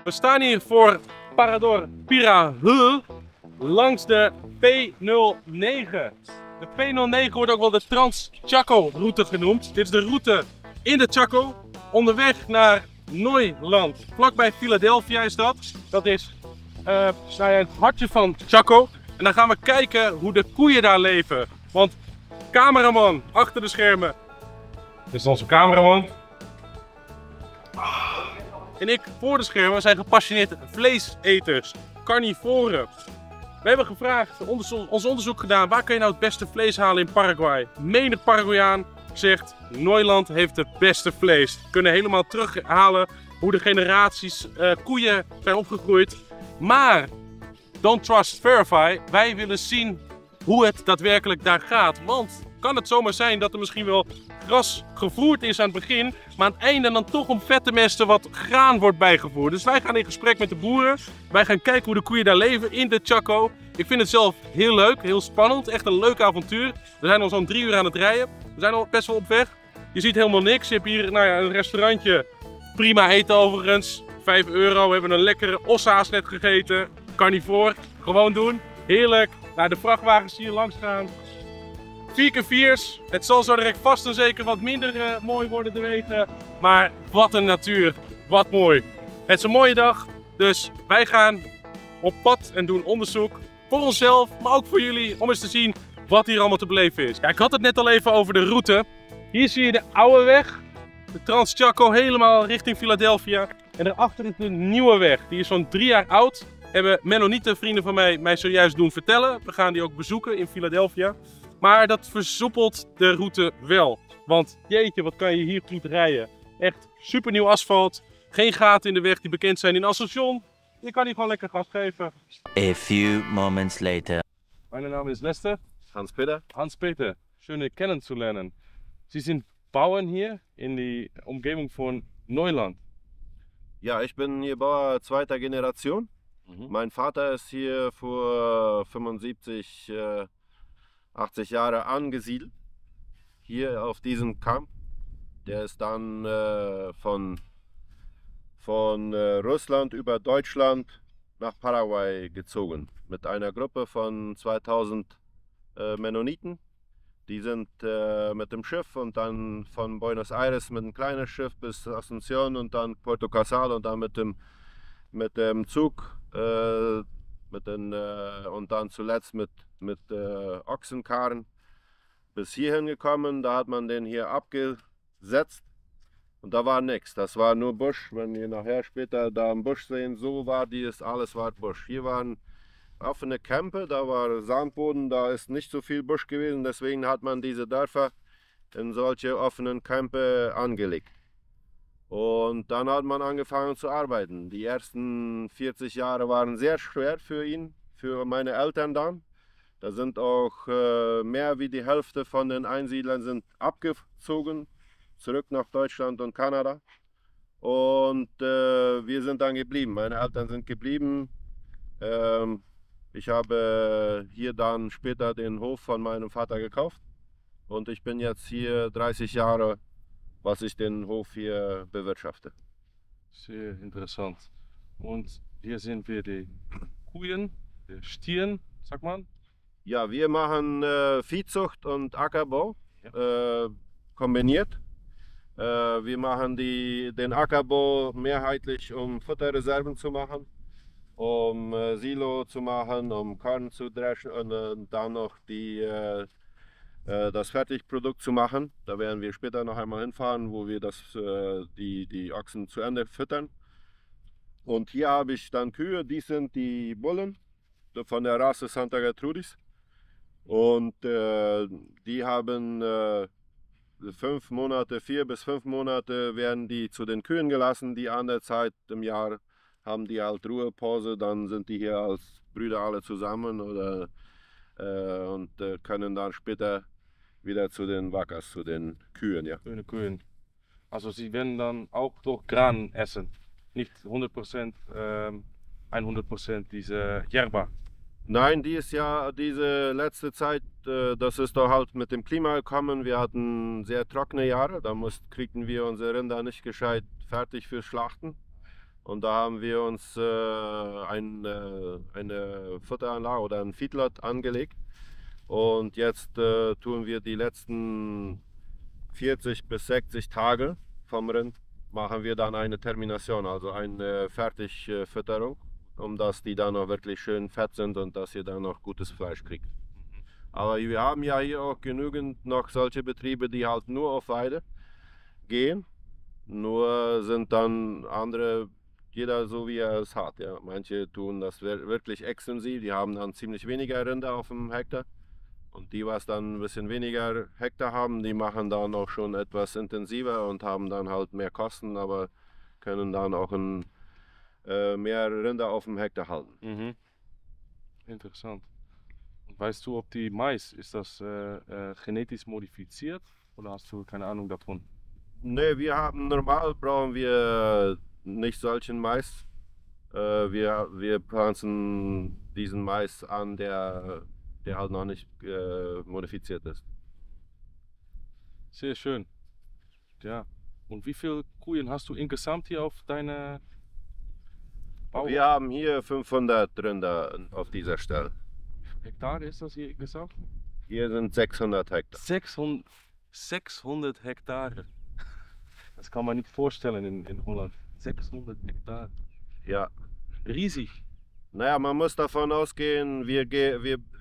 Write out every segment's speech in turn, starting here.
We staan hier voor Parador Pirahã langs de P09. De P09 wordt ook wel de Trans-Chaco-route genoemd. Dit is de route in de Chaco, onderweg naar Neuland. Vlakbij Philadelphia is dat. Dat is het hartje van Chaco. En dan gaan we kijken hoe de koeien daar leven. Want cameraman achter de schermen, dit is onze cameraman. En ik voor de schermen zijn gepassioneerde vleeseters, carnivoren. We hebben gevraagd, ons onderzoek gedaan, waar kun je nou het beste vlees halen in Paraguay? Menig Paraguayaan zegt, Neuland heeft het beste vlees. We kunnen helemaal terughalen hoe de generaties koeien zijn opgegroeid. Maar, don't trust, verify. Wij willen zien hoe het daadwerkelijk daar gaat. Want kan het zomaar zijn dat er misschien wel gras gevoerd is aan het begin, maar aan het einde dan toch om vet te mesten wat graan wordt bijgevoerd. Dus wij gaan in gesprek met de boeren. Wij gaan kijken hoe de koeien daar leven in de Chaco. Ik vind het zelf heel leuk, heel spannend, echt een leuk avontuur. We zijn al zo'n 3 uur aan het rijden. We zijn al best wel op weg. Je ziet helemaal niks. Je hebt hier een restaurantje. Prima eten overigens. €5. We hebben een lekkere ossa's net gegeten. Carnivore. Gewoon doen. Heerlijk. De vrachtwagens hier langs gaan. 4x4's. Het zal zo direct vast en zeker wat minder mooi worden te weten. Maar wat een natuur. Wat mooi. Het is een mooie dag. Dus wij gaan op pad en doen onderzoek. Voor onszelf, maar ook voor jullie. Om eens te zien wat hier allemaal te beleven is. Ja, ik had het net al even over de route. Hier zie je de oude weg. De Trans-Chaco helemaal richting Philadelphia. En daarachter is de nieuwe weg. Die is zo'n 3 jaar oud. Hebben Mennonieten, vrienden van mij zojuist doen vertellen. We gaan die ook bezoeken in Philadelphia. Maar dat versoepelt de route wel. Want jeetje, wat kan je hier goed rijden. Echt super nieuw asfalt. Geen gaten in de weg die bekend zijn in Asunción. Je kan hier gewoon lekker gas geven. A few moments later. Mijn naam is Lester. Hans-Peter. Hans-Peter, schön dich kennenzulernen. Sie sind Bauern hier in die Umgebung von Neuland. Ja, ich bin hier Bauer zweiter Generation. Mein Vater ist hier vor 75, 80 Jahre angesiedelt. Hier auf diesem Camp. Der ist dann von Russland über Deutschland nach Paraguay gezogen. Mit einer Gruppe von 2000 Mennoniten. Die sind mit dem Schiff und dann von Buenos Aires mit einem kleinen Schiff bis Asunción und dann Puerto Casal und dann mit dem Zug und dann zuletzt mit Ochsenkarren bis hierhin gekommen. Da hat man den hier abgesetzt und da war nichts. Das war nur Busch. Wenn ihr nachher später da im Busch sehen, so war alles war Busch. Hier waren offene Campe, da war Sandboden, da ist nicht so viel Busch gewesen. Deswegen hat man diese Dörfer in solche offenen Campe angelegt. Und dann hat man angefangen zu arbeiten. Die ersten 40 Jahre waren sehr schwer für ihn, für meine Eltern dann. Da sind auch mehr wie die Hälfte von den Einsiedlern sind abgezogen, zurück nach Deutschland und Kanada. Und wir sind dann geblieben. Meine Eltern sind geblieben. Ich habe hier dann später den Hof von meinem Vater gekauft. Und ich bin jetzt hier 30 Jahre, was ich den Hof hier bewirtschafte. Sehr interessant. Und hier sehen wir die Kühen, die Stieren, sagt man. Ja, wir machen Viehzucht und Ackerbau kombiniert. Wir machen den Ackerbau mehrheitlich, um Futterreserven zu machen, um Silo zu machen, um Korn zu dreschen und dann noch das Fertigprodukt zu machen. Da werden wir später noch einmal hinfahren, wo wir die Ochsen zu Ende füttern. Und hier habe ich dann Kühe, die sind die Bullen von der Rasse Santa Gertrudis. Und die haben 5 Monate, 4 bis 5 Monate werden die zu den Kühen gelassen. Die andere Zeit im Jahr haben die halt Ruhepause, dann sind die hier als Brüder alle zusammen und können dann später wieder zu den Wackers, zu den Kühen. Ja. Kühen. Also sie werden dann auch durch Gran essen, nicht 100%, 100% diese Yerba. Nein, diese letzte Zeit, das ist doch halt mit dem Klima gekommen. Wir hatten sehr trockene Jahre, da kriegten wir unsere Rinder nicht gescheit fertig für Schlachten. Und da haben wir uns eine Futteranlage oder ein Feedlot angelegt. Und jetzt tun wir die letzten 40 bis 60 Tage vom Rind, machen wir dann eine Termination, also eine Fertigfütterung, dass die dann auch wirklich schön fett sind und dass ihr dann noch gutes Fleisch kriegt. Aber wir haben ja hier auch genügend noch solche Betriebe, die halt nur auf Weide gehen. Nur sind dann andere, jeder so wie er es hat. Ja. Manche tun das wirklich extensiv, die haben dann ziemlich weniger Rinder auf dem Hektar. Und die, was dann ein bisschen weniger Hektar haben, die machen dann auch schon etwas intensiver und haben dann halt mehr Kosten, aber können dann auch mehr Rinder auf dem Hektar halten. Mhm. Interessant. Und weißt du, ob die Mais, ist das genetisch modifiziert oder hast du keine Ahnung davon? Ne, normal brauchen wir nicht solchen Mais. Wir pflanzen diesen Mais an, der halt noch nicht modifiziert ist. Sehr schön. Ja. Und wie viele Kühen hast du insgesamt hier auf deiner Bau? Wir haben hier 500 Rinder auf dieser Stelle. Hektar ist das hier insgesamt? Hier sind 600 Hektar. 600 Hektare. Das kann man nicht vorstellen in Holland. 600 Hektar. Ja. Riesig. Naja, man muss davon ausgehen, wir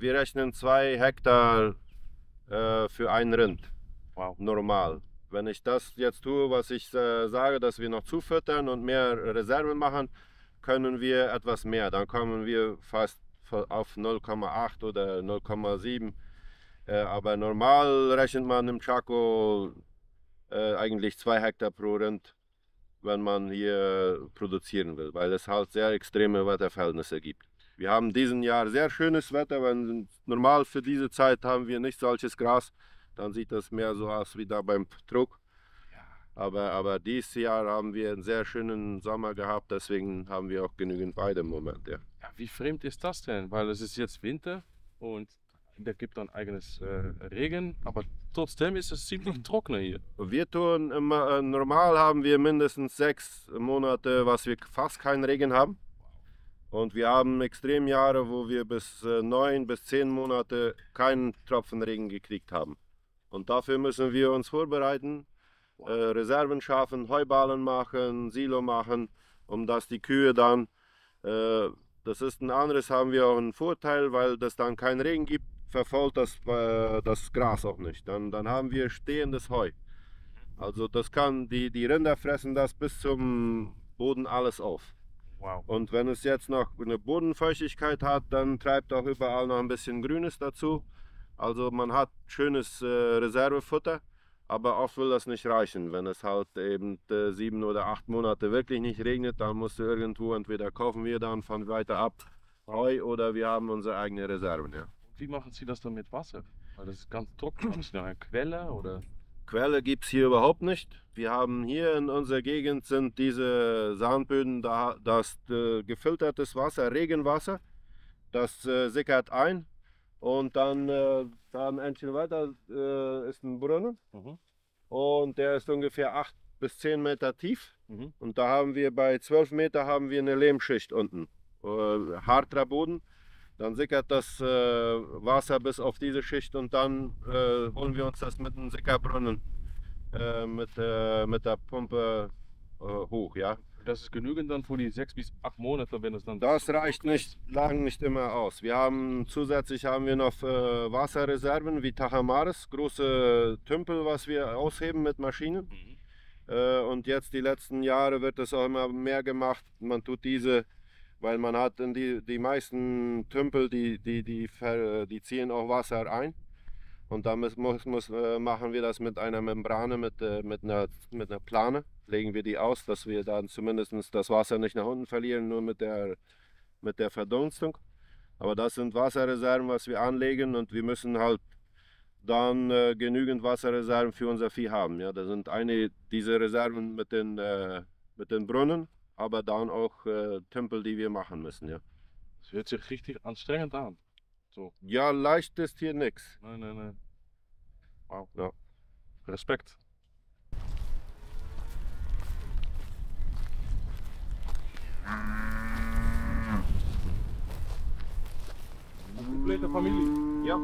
rechnen 2 Hektar für ein Rind. Wow. Normal. Wenn ich das jetzt tue, was ich sage, dass wir noch zufüttern und mehr Reserven machen, können wir etwas mehr. Dann kommen wir fast auf 0,8 oder 0,7. Aber normal rechnet man im Chaco eigentlich 2 Hektar pro Rind, wenn man hier produzieren will, weil es halt sehr extreme Wetterverhältnisse gibt. Wir haben diesen Jahr sehr schönes Wetter, weil normal für diese Zeit haben wir nicht solches Gras, dann sieht das mehr so aus wie da beim Trug. Aber dieses Jahr haben wir einen sehr schönen Sommer gehabt, deswegen haben wir auch genügend Weide im Moment. Ja. Ja, wie fremd ist das denn? Weil es ist jetzt Winter und der gibt dann eigenes Regen, aber trotzdem ist es ziemlich trocken hier. Wir tun normal haben wir mindestens 6 Monate, was wir fast keinen Regen haben. Und wir haben Extremjahre, wo wir bis 9 bis 10 Monate keinen Tropfen Regen gekriegt haben. Und dafür müssen wir uns vorbereiten, Reserven schaffen, Heuballen machen, Silo machen, dass die Kühe dann, das ist ein anderes, haben wir auch einen Vorteil, weil das dann keinen Regen gibt, verfault das Gras auch nicht. Dann haben wir stehendes Heu. Also das die Rinder fressen das bis zum Boden alles auf. Wow. Und wenn es jetzt noch eine Bodenfeuchtigkeit hat, dann treibt auch überall noch ein bisschen Grünes dazu. Also man hat schönes Reservefutter, aber oft will das nicht reichen. Wenn es halt eben 7 oder 8 Monate wirklich nicht regnet, dann musst du irgendwo, entweder kaufen wir dann von weiter ab Heu oder wir haben unsere eigenen Reserven. Ja. Wie machen Sie das dann mit Wasser? Weil das ist ganz trocken. Ist noch eine Quelle oder? Quelle gibt es hier überhaupt nicht. Wir haben hier in unserer Gegend sind diese Sandböden, das gefiltertes Wasser, Regenwasser, das sickert ein und dann ein bisschen weiter ist ein Brunnen und der ist ungefähr 8 bis 10 Meter tief und da haben wir bei 12 Meter haben wir eine Lehmschicht unten, harter Boden. Dann sickert das Wasser bis auf diese Schicht und dann holen wir uns das mit einem Sickerbrunnen mit der Pumpe hoch. Ja. Das ist genügend dann für die 6 bis 8 Monate, wenn es dann... Das reicht nicht immer aus. Zusätzlich haben wir noch Wasserreserven wie Tajamares, große Tümpel, was wir ausheben mit Maschinen. Und jetzt die letzten Jahre wird es auch immer mehr gemacht. Man tut diese, weil man hat die meisten Tümpel, die ziehen auch Wasser ein. Und dann machen wir das mit einer Membrane, mit einer Plane, legen wir die aus, dass wir dann zumindest das Wasser nicht nach unten verlieren, nur mit der Verdunstung. Aber das sind Wasserreserven, was wir anlegen und wir müssen halt dann genügend Wasserreserven für unser Vieh haben. Ja, das sind diese Reserven mit den Brunnen, aber dann auch Tümpel, die wir machen müssen. Ja. Das hört sich richtig anstrengend an. So. Ja, leicht ist hier nichts. Nein. Wow. Ja. Respekt. komplette Familie. Ja.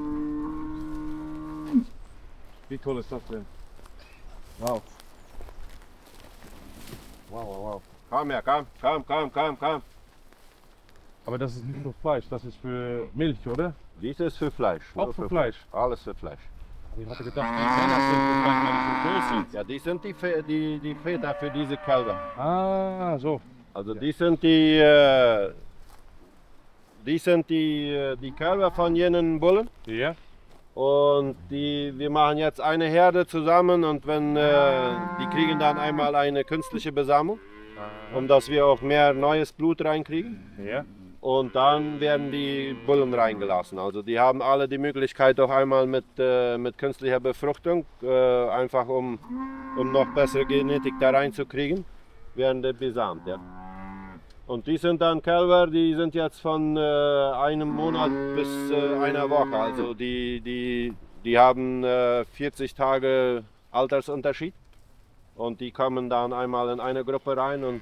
Wie toll ist das denn? Wow. Wow, wow, wow. Komm her, komm. Aber das ist nicht für Fleisch, das ist für Milch, oder? Dies ist für Fleisch. Auch nur für Fleisch. Alles für Fleisch. Ich hatte gedacht, die Männer sind vielleicht, weil die so groß sind. Ja, die sind die Väter für diese Kälber. Ah, so. Also die sind die Kälber von jenen Bullen. Ja. Und wir machen jetzt eine Herde zusammen und wenn die kriegen dann einmal eine künstliche Besamung, um dass wir auch mehr neues Blut reinkriegen. Ja. Und dann werden die Bullen reingelassen. Also die haben alle die Möglichkeit auch einmal mit künstlicher Befruchtung, einfach um noch bessere Genetik da reinzukriegen, werden die besamt. Ja. Und die sind dann Kälber, die sind jetzt von einem Monat bis einer Woche. Also die haben 40 Tage Altersunterschied. Und die kommen dann einmal in eine Gruppe rein und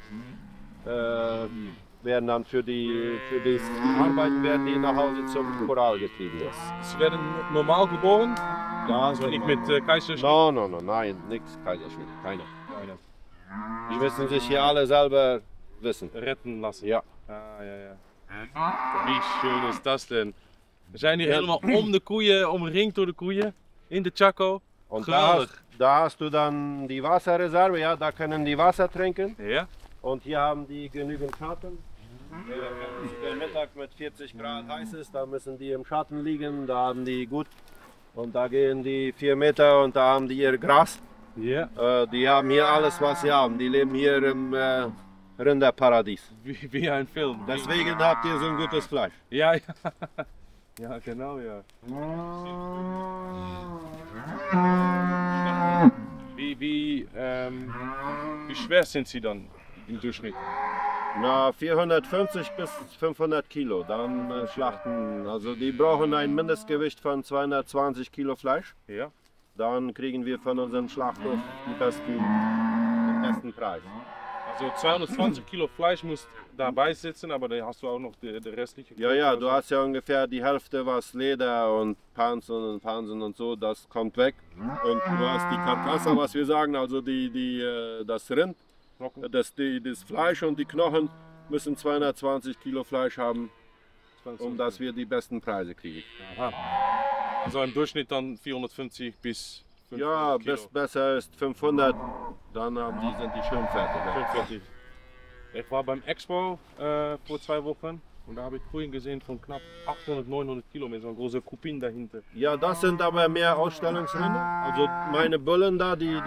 werden dann für das Arbeiten werden die nach Hause zum Korral getrieben. Sie werden normal geboren? Ja, Also nicht mit Kaiserschnitt? No, nein, nichts Kaiserschnitt, keiner. Die müssen sich hier alle selber wissen. Retten lassen. Ja. Ah, ja. Wie schön ist das denn? We zijn hier helemaal om de koeien, omringd door de koeien, in de Chaco. Und Geweldig. da hast du dann die Wasserreserve, ja, da können die Wasser trinken. Ja? Und hier haben die genügend Schatten. Wenn der Mittag mit 40 Grad heiß ist, da müssen die im Schatten liegen, da haben die gut. Und da gehen die 4 Meter und da haben die ihr Gras. Ja. Die haben hier alles, was sie haben. Die leben hier im Rinderparadies. Wie ein Film. Deswegen habt ihr so ein gutes Fleisch. Ja, ja. Ja, genau, ja. Wie schwer sind sie dann im Durchschnitt? Na, 450 bis 500 Kilo, dann schlachten. Also die brauchen ein Mindestgewicht von 220 Kilo Fleisch. Ja. Dann kriegen wir von unserem Schlachthof den besten Preis. Also 220 Kilo Fleisch muss dabei sitzen, aber da hast du auch noch die restliche. Ja, du hast ja ungefähr die Hälfte, was Leder und Pansen und so, das kommt weg. Und du hast die Karkasse, was wir sagen, also das Rind, das Fleisch und die Knochen müssen 220 Kilo Fleisch haben, um dass wir die besten Preise kriegen. Aha. Also im Durchschnitt dann 450 bis 500 Ja, Kilo. bis besser ist 500, dann sind die schön fertig. Ja. 45. Ich war beim Expo vor 2 Wochen und da habe ich Koeien gesehen von knapp 800, 900 Kilo mit so einer großen Kupin dahinter. Ja, das sind aber mehr Ausstellungsrinder. Also meine Bullen da, die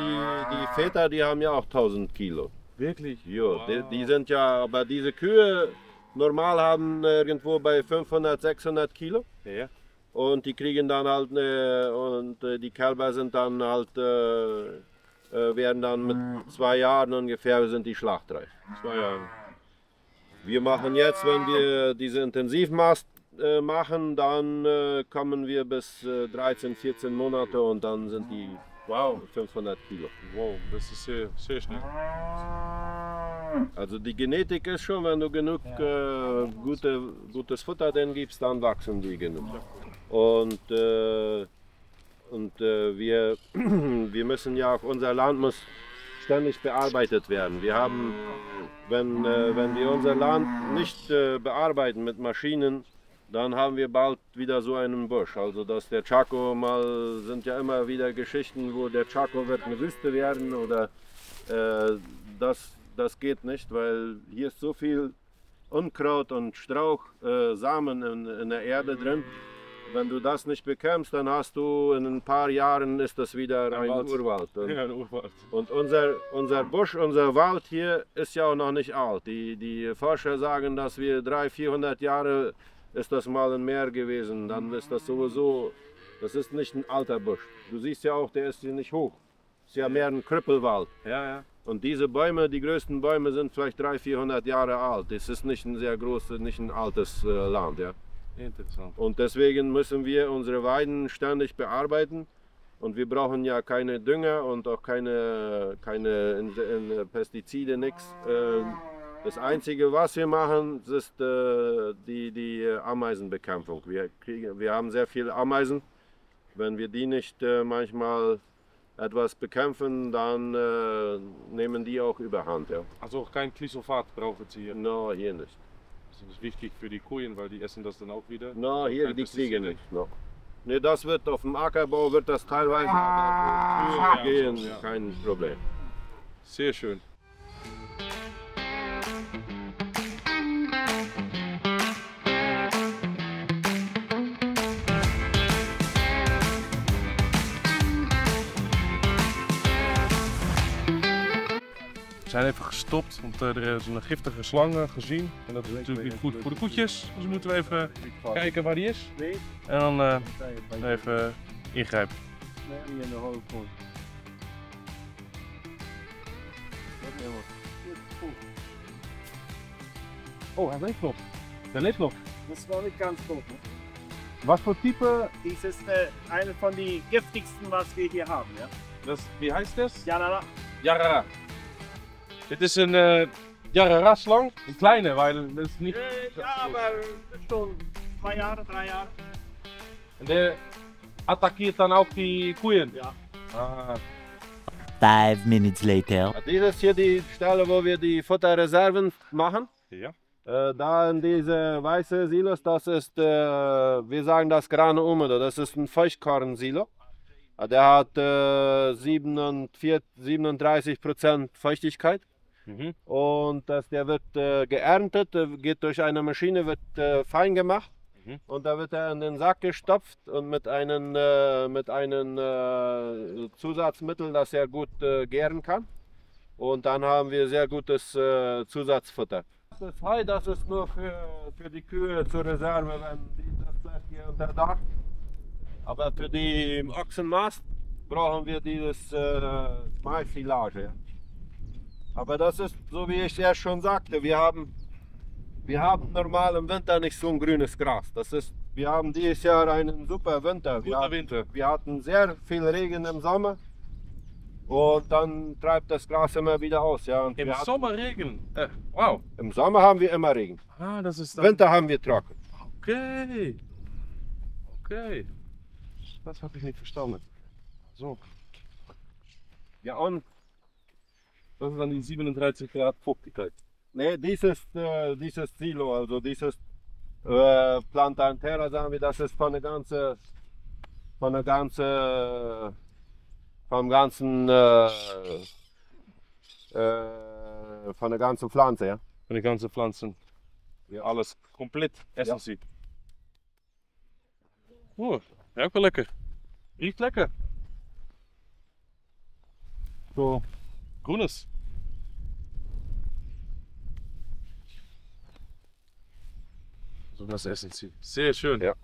Väter, die haben ja auch 1000 Kilo. Wirklich? Ja, Wow. die sind ja, aber diese Kühe normal haben irgendwo bei 500, 600 Kilo. Ja. Und die kriegen dann halt, die Kälber sind dann halt, werden dann mit 2 Jahren ungefähr sind die schlachtreif. 2 Jahre. Wir machen jetzt, wenn wir diese Intensivmast machen, dann kommen wir bis 13, 14 Monate und dann sind die Wow. 500 Kilo. Wow, das ist sehr, sehr schnell. Also die Genetik ist schon, wenn du genug gutes Futter denen gibst, dann wachsen die genug. Und wir müssen ja auch, unser Land muss ständig bearbeitet werden. Wir haben, wenn wir unser Land nicht bearbeiten mit Maschinen, dann haben wir bald wieder so einen Busch. Also dass der Chaco mal, sind ja immer wieder Geschichten, wo der Chaco wird eine Wüste werden oder das geht nicht, weil hier ist so viel Unkraut und Strauch, Samen in der Erde drin. Wenn du das nicht bekommst, dann hast du in ein paar Jahren ist das wieder ein Urwald. Ja, ein Urwald. Und unser Busch, unser Wald hier ist ja auch noch nicht alt. Die Forscher sagen, dass wir 300, 400 Jahre ist das mal ein Meer gewesen. Dann ist das sowieso, das ist nicht ein alter Busch. Du siehst ja auch, der ist hier nicht hoch. Ist ja mehr ein Krüppelwald. Ja. Und diese Bäume, die größten Bäume sind vielleicht 300, 400 Jahre alt. Das ist nicht ein sehr großes, nicht ein altes Land. Ja. Interessant. Und deswegen müssen wir unsere Weiden ständig bearbeiten. Und wir brauchen ja keine Dünger und auch keine Pestizide, nichts. Das Einzige, was wir machen, ist die Ameisenbekämpfung. Wir haben sehr viele Ameisen. Wenn wir die nicht manchmal etwas bekämpfen, dann nehmen die auch überhand. Ja. Also auch kein Glyphosat brauchen Sie hier. No, hier nicht. Das ist wichtig für die Kühen, weil die essen das dann auch wieder. No, hier Kein die Pestizide. kriegen nicht. No. Ne, das wird auf dem Ackerbau wird das teilweise, aber ja, Kühe gehen, so, ja. kein Problem. Sehr schön. We zijn even gestopt, want er is een giftige slang gezien. En dat is natuurlijk niet goed voor de koetjes. Dus moeten we even kijken waar die is. En dan even ingrijpen. Oh, hij leeft nog. Hij leeft nog. Das war nicht ganz gut. Ne? Wat voor type? Dies ist eine von den giftigsten, was wir hier haben. Ja? Wie heißt das? Ja, Yarara. Dit is een Yarara slang. Een kleine, weil dat is niet... ja, aber schon 2 Jahre, 3 Jahre. En die attackiert dan ook die koeien? Ja. Ah. 5 minutes later. Ja, dies ist hier die Stelle, wo wir die Futterreserven machen. Ja. Da in diese weiße Silos, das ist, wir sagen das Grane Umede, das ist ein Feuchtkorn-Silo. Der hat 37% Feuchtigkeit. Mhm. Und der wird geerntet, geht durch eine Maschine, wird fein gemacht. Mhm. Und da wird er in den Sack gestopft und mit einem Zusatzmittel, das er gut gären kann. Und dann haben wir sehr gutes Zusatzfutter. Das Heu, das ist nur für die Kühe zur Reserve, wenn das bleibt hier unter Dach. Aber für die Ochsenmast brauchen wir dieses Mais-Silage. Ja. Aber das ist, so wie ich ja schon sagte, wir haben normal im Winter nicht so ein grünes Gras. Wir haben dieses Jahr einen super Winter. Wir hatten sehr viel Regen im Sommer und dann treibt das Gras immer wieder aus. Ja. Und Im Sommer Regen. Wow. Im Sommer haben wir immer Regen. Ah, das ist Im Winter haben wir trocken. Okay. Okay. Das habe ich nicht verstanden. So. Ja, und Das ist dann die 37 Grad Feuchtigkeit. nee, dieses Silo, also dieses Planta Intera, sagen wir, das ist von der ganzen Pflanze, ja. Von den ganzen Pflanzen. Ja. Alles komplett essen sie. Oh, ja, ook wel lekker. Riecht lekker. Zo, groenes. So das essen sie. Sehr schön. Ja.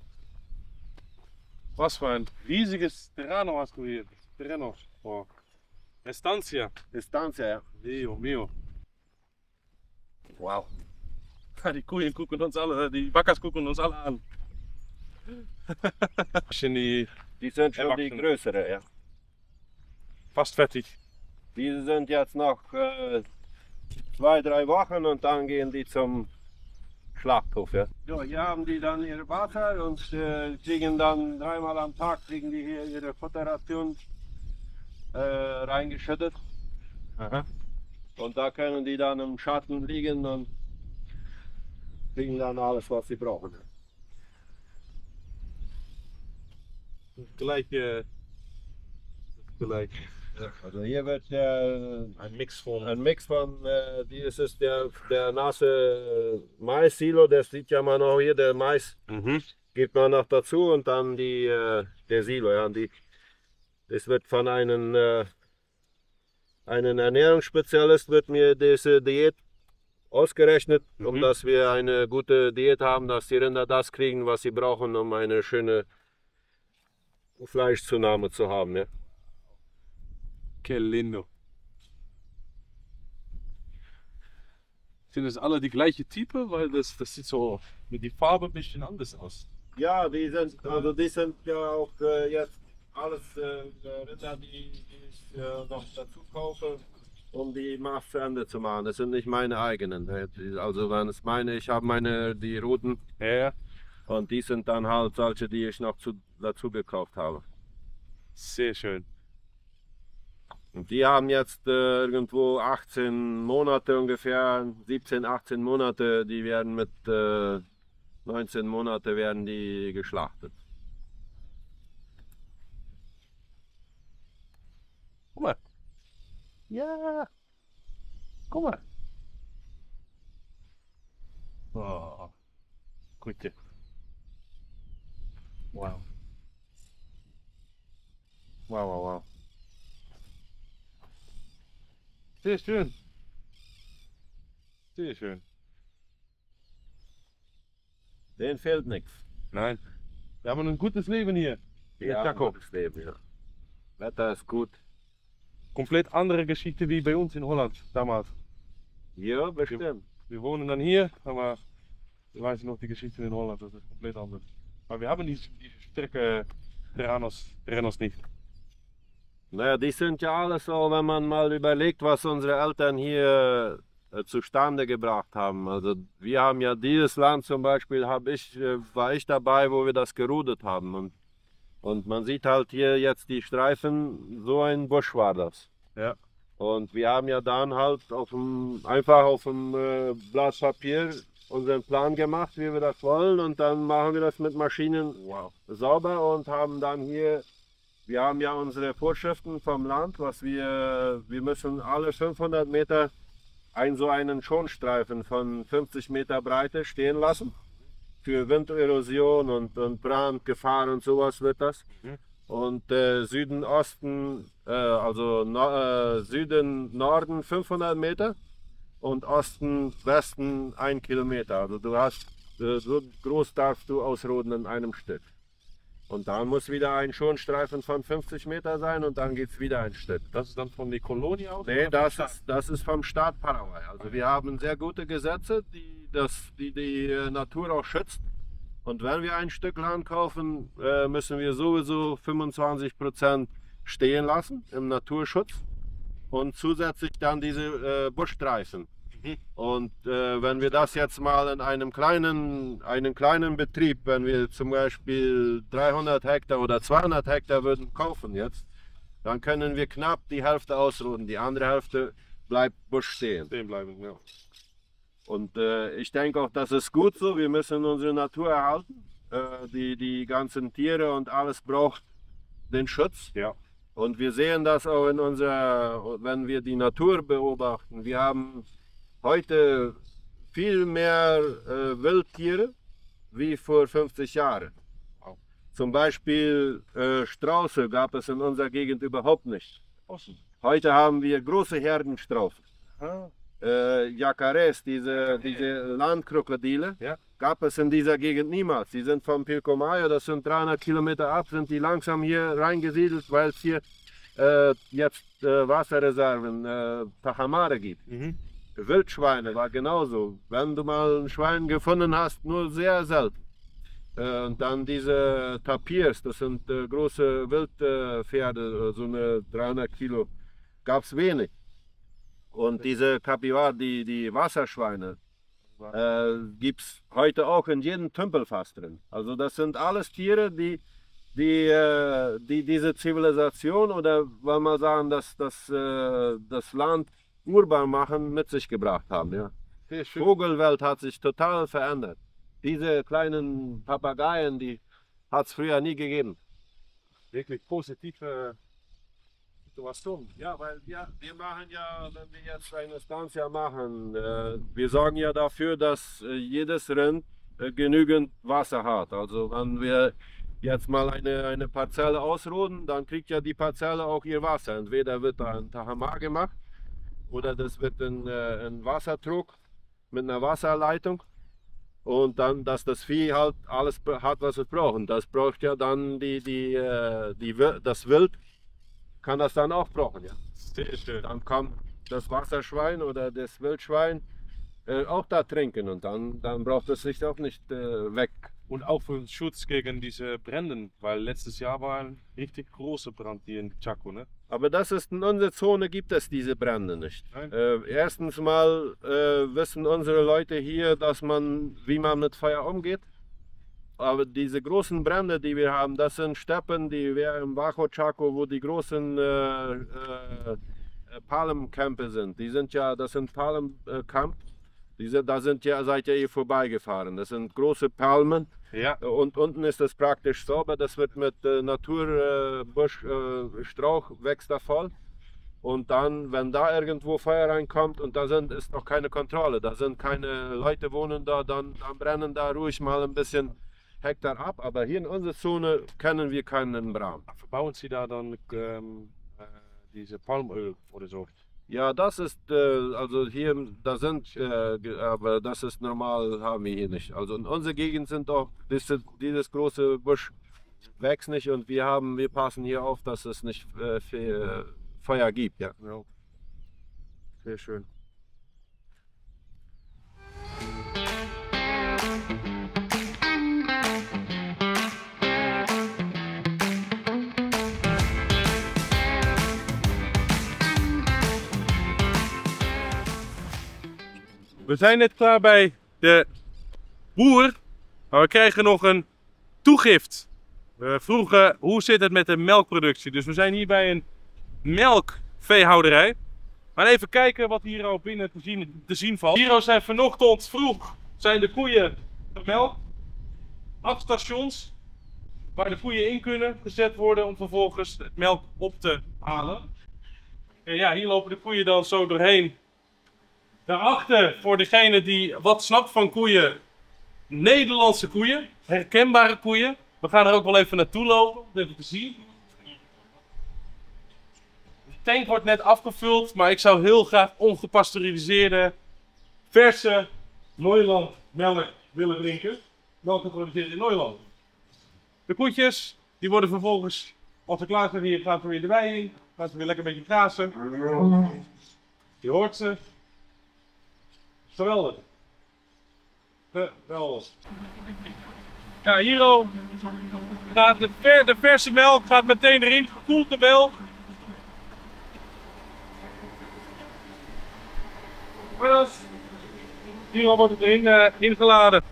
Was für ein riesiges Terreno hast du hier. Terreno. Oh. Estancia. Distanz, ja. Dio mio. Wow. Die Koeien gucken uns alle, die Bakkers gucken uns alle an. Als je die Die sind schon die Erwachsenen. größere, ja. fast fertig. Die sind jetzt noch 2, 3 Wochen und dann gehen die zum Schlachthof. Ja. So, hier haben die dann ihre Wasser und kriegen dann 3-mal am Tag kriegen die hier ihre Futterration reingeschüttet. Aha. Und da können die dann im Schatten liegen und kriegen dann alles, was sie brauchen. Gelijk. Also hier wird Ein Mix von. ein Mix von, dieses ist der nasse Mais-Silo, das sieht ja man auch hier, der Mais Mhm. gibt man noch dazu und dann der Silo. Ja, das wird von einem Ernährungsspezialist wird mir diese Diät ausgerechnet, um dass wir eine gute Diät haben, dass die Rinder das kriegen, was sie brauchen, um eine schöne Fleischzunahme zu haben. Ja. Que lindo. Sind das alle die gleiche Type? Weil das sieht so mit die Farbe ein bisschen anders aus. Ja, die sind ja auch jetzt alles Rinder, die ich noch dazu kaufe. um die Mast zu Ende zu machen. Das sind nicht meine eigenen. Also wenn es meine, ich habe die Routen Ja, und die sind dann halt solche, die ich noch dazu gekauft habe. sehr schön. Und die haben jetzt irgendwo 18 Monate ungefähr, 17, 18 Monate, die werden mit 19 Monate werden die geschlachtet. Guck mal. Ja. Guck mal. Oh. Gute. Wow. Wow, wow, wow. Sehr schön. Sehr schön. Denen fehlt nichts. Nein. Wir haben ein gutes Leben hier. Ja, Jaco. gutes Leben, ja. Wetter ist gut. Komplett andere Geschichte wie bei uns in Holland damals. Ja, bestimmt. Wir wohnen dann hier, aber ich weiß noch die Geschichte in Holland, das ist komplett anders. Aber wir haben die sterke Terranos nicht. Naja, die sind ja alles so, wenn man mal überlegt, was unsere Eltern hier zustande gebracht haben. Also wir haben ja dieses Land zum Beispiel, war ich dabei, wo wir das gerodet haben. Und man sieht halt hier jetzt die Streifen, so ein Busch war das. Ja. Und wir haben ja dann halt einfach auf dem Blatt Papier unseren Plan gemacht, wie wir das wollen. Und dann machen wir das mit Maschinen sauber und haben dann hier, wir haben ja unsere Vorschriften vom Land, wir müssen alle 500 Meter so einen Schonstreifen von 50 Meter Breite stehen lassen. Für Winderosion und Brandgefahr und sowas wird das. Und Süden, Osten, Süden, Norden 500 Meter und Osten, Westen 1 Kilometer. Also du hast, so groß darfst du ausroden in einem Stück. Und dann muss wieder ein Schonstreifen von 50 Meter sein und dann geht es wieder ein Stück. Das ist dann von der Kolonie aus? Nee, das ist vom Staat Paraguay. Also wir haben sehr gute Gesetze, die Natur auch schützt. Und wenn wir ein Stück Land kaufen, müssen wir sowieso 25% stehen lassen im Naturschutz und zusätzlich dann diese Buschstreifen. Und wenn wir das jetzt mal in einen kleinen Betrieb, wenn wir zum Beispiel 300 Hektar oder 200 Hektar würden kaufen jetzt, dann können wir knapp die Hälfte ausroden, die andere Hälfte bleibt Busch stehen. Stehen bleiben, ja. Und ich denke auch, das ist gut so, wir müssen unsere Natur erhalten. Die ganzen Tiere und alles braucht den Schutz. Ja. Und wir sehen das auch wenn wir die Natur beobachten. Wir haben heute viel mehr Wildtiere wie vor 50 Jahren. Wow. Zum Beispiel Strauße gab es in unserer Gegend überhaupt nicht. Awesome. Heute haben wir große Herden Strauße. Ah. Jacarés, diese Landkrokodile, Ja. gab es in dieser Gegend niemals. Die sind vom Pilcomayo, das sind 300 Kilometer ab, sind die langsam hier reingesiedelt, weil es hier jetzt Wasserreserven, Tajamare gibt. Wildschweine war genauso. Wenn du mal ein Schwein gefunden hast, nur sehr selten. Und dann diese Tapirs, das sind große Wildpferde, so eine 300 Kilo, gab es wenig. Und diese Capybara, die Wasserschweine, gibt es heute auch in jedem Tümpelfass drin. Also das sind alles Tiere, die diese Zivilisation oder wollen wir sagen, das Land urbar machen mit sich gebracht haben. Ja. Sehr schön. Vogelwelt hat sich total verändert. Diese kleinen Papageien, die hat es früher nie gegeben. Wirklich positive Situation. Ja, weil wir machen ja, wenn wir jetzt eine Estancia machen, wir sorgen ja dafür, dass jedes Rind genügend Wasser hat. Also wenn wir jetzt mal eine Parzelle ausroden, dann kriegt ja die Parzelle auch ihr Wasser. Entweder wird da ein Tajamar gemacht oder das wird ein Wassertrog mit einer Wasserleitung. Und dann, dass das Vieh halt alles hat, was es braucht. Und das braucht ja dann das Wild, kann das dann auch brauchen. Ja. Sehr schön. Dann kann das Wasserschwein oder das Wildschwein auch da trinken und dann braucht es sich auch nicht weg. Und auch für den Schutz gegen diese Brände, weil letztes Jahr war ein richtig großer Brand hier in Chaco, ne? Aber das ist in unserer Zone gibt es diese Brände nicht. Erstens mal wissen unsere Leute hier, wie man mit Feuer umgeht. Aber diese großen Brände, die wir haben, das sind Steppen, die wir im Bajo Chaco, wo die großen Palmkämpfe sind. Das sind Palmkamp. Seid ihr hier vorbeigefahren. Das sind große Palmen. Ja. Und unten ist es praktisch sauber. Das wird mit Naturbusch, Strauch wächst da voll. Und dann, wenn da irgendwo Feuer reinkommt und ist noch keine Kontrolle, da sind keine Leute wohnen da, dann brennen da ruhig mal ein bisschen Hektar ab. Aber hier in unserer Zone kennen wir keinen Brand. Verbauen Sie da dann diese Palmöl oder so? Ja, das ist, also hier, aber das ist normal, haben wir hier nicht. Also in unserer Gegend sind auch, dieses große Busch wächst nicht und wir passen hier auf, dass es nicht Feuer gibt. Ja. Ja. Sehr schön. We zijn net klaar bij de boer, maar we krijgen nog een toegift. We vroegen hoe zit het met de melkproductie. Dus we zijn hier bij een melkveehouderij. Maar even kijken wat hier al binnen te zien valt. Hier zijn vanochtend vroeg de koeien gemeld. 8 stations waar de koeien in kunnen gezet worden om vervolgens het melk op te halen. En ja, hier lopen de koeien dan zo doorheen. Daarachter, voor degene die wat snapt van koeien, Nederlandse koeien, herkenbare koeien. We gaan er ook wel even naartoe lopen, om even te zien. De tank wordt net afgevuld, maar ik zou heel graag ongepasteuriseerde, verse Neuland melk willen drinken. Melk geproduceerd in Neuland. De koetjes, die worden vervolgens, als ze klaar zijn hier, gaan ze weer de wei in. Gaan ze weer lekker een beetje grazen. Je hoort ze. Geweldig. Geweldig. Ja, hier al gaat de verse melk gaat meteen erin, gekoelde melk. Hier al wordt het erin ingeladen.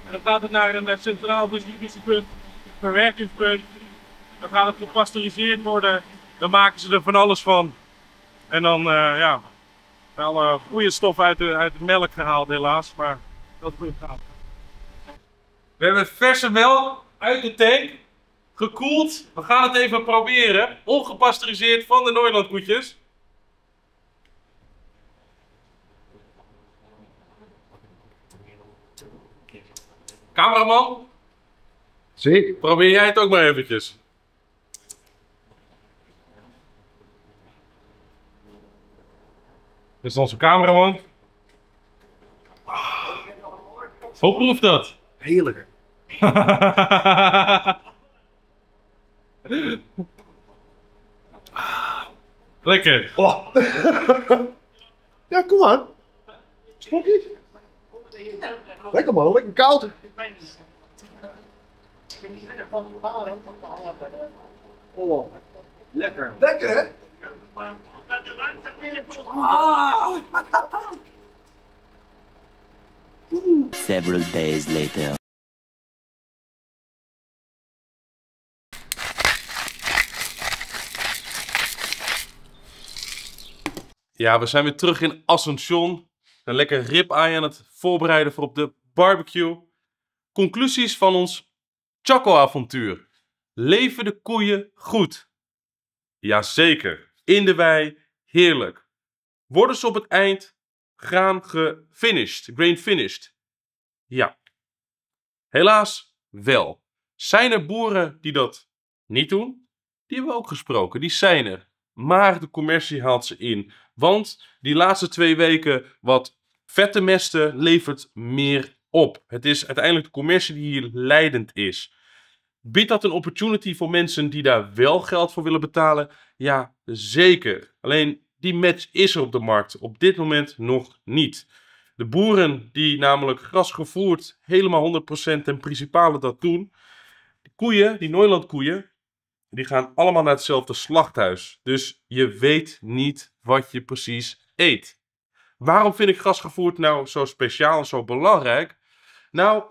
En dan gaat het naar een centraal distributiepunt, verwerkingspunt. Dan gaat het gepasteuriseerd worden. Dan maken ze er van alles van. En dan ja. Wel goede stof uit de melk gehaald helaas, maar dat is goed gehaald. We hebben verse melk uit de tank, gekoeld. We gaan het even proberen, ongepasteuriseerd van de Neuland koetjes. Cameraman? Zeker. Probeer jij het ook maar eventjes. Dit is onze cameraman. Hoe proeft dat? Heerlijk. Lekker. Oh. Ja, kom aan. Stokje. Lekker man, lekker koud. Oh. Lekker. Lekker hè? Several days later. Ja, we zijn weer terug in Asunción. Een lekker rib-eye aan het voorbereiden voor op de barbecue. Conclusies van ons Chaco-avontuur. Leven de koeien goed? Jazeker. In de wei, heerlijk. Worden ze op het eind grain finished? Ja. Helaas wel. Zijn er boeren die dat niet doen? Die hebben we ook gesproken, die zijn er. Maar de commercie haalt ze in. Want die laatste 2 weken wat vette mesten levert meer op. Het is uiteindelijk de commercie die hier leidend is. Biedt dat een opportunity voor mensen die daar wel geld voor willen betalen? Ja, zeker. Alleen die match is er op de markt. Op dit moment nog niet. De boeren die namelijk grasgevoerd helemaal 100% ten principale dat doen. De koeien, die Neuland koeien, die gaan allemaal naar hetzelfde slachthuis. Dus je weet niet wat je precies eet. Waarom vind ik grasgevoerd nou zo speciaal en zo belangrijk? Nou,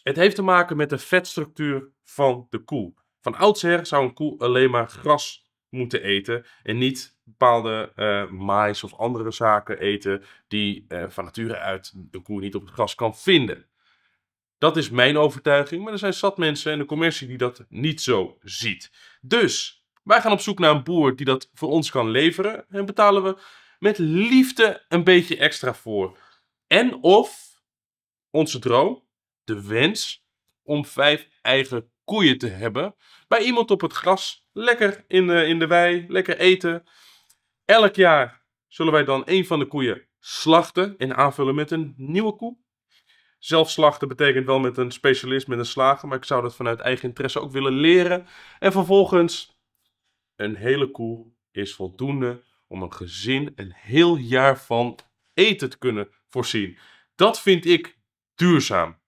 het heeft te maken met de vetstructuur van de koe. Van oudsher zou een koe alleen maar gras moeten eten en niet bepaalde maïs of andere zaken eten die van nature uit de koe niet op het gras kan vinden. Dat is mijn overtuiging, maar er zijn zat mensen en de commercie die dat niet zo ziet. Dus wij gaan op zoek naar een boer die dat voor ons kan leveren en betalen we met liefde een beetje extra voor. En of onze droom, de wens om 5 eigen koeien te hebben bij iemand op het gras, lekker in de wei, lekker eten. Elk jaar zullen wij dan een van de koeien slachten en aanvullen met een nieuwe koe. Zelf slachten betekent wel met een specialist, met een slager, maar ik zou dat vanuit eigen interesse ook willen leren. En vervolgens, een hele koe is voldoende om een gezin een heel jaar van eten te kunnen voorzien. Dat vind ik duurzaam.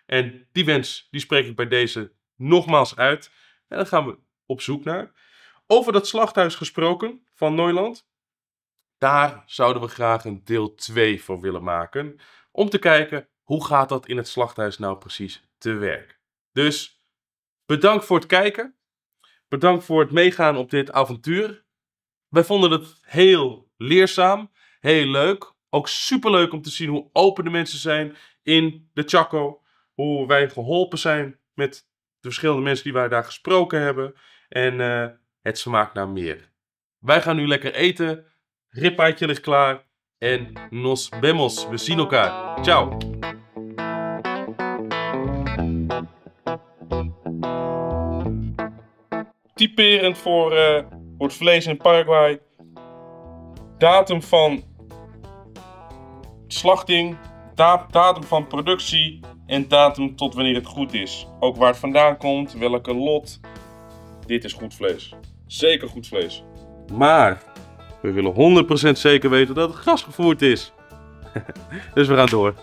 En die wens, die spreek ik bij deze nogmaals uit. En daar gaan we op zoek naar. Over dat slachthuis gesproken van Neuland. Daar zouden we graag een deel 2 voor willen maken. Om te kijken, hoe gaat dat in het slachthuis nou precies te werk. Dus, bedankt voor het kijken. Bedankt voor het meegaan op dit avontuur. Wij vonden het heel leerzaam, heel leuk. Ook superleuk om te zien hoe open de mensen zijn in de Chaco. Hoe wij geholpen zijn met de verschillende mensen die wij daar gesproken hebben. En het smaakt naar meer. Wij gaan nu lekker eten. Ribaaitje ligt klaar. En nos vemos. We zien elkaar. Ciao. Typerend voor het vlees in Paraguay. Datum van slachting, datum van productie en datum tot wanneer het goed is. Ook waar het vandaan komt, welke lot. Dit is goed vlees. Zeker goed vlees. Maar we willen 100% zeker weten dat het grasgevoerd is. Dus we gaan door.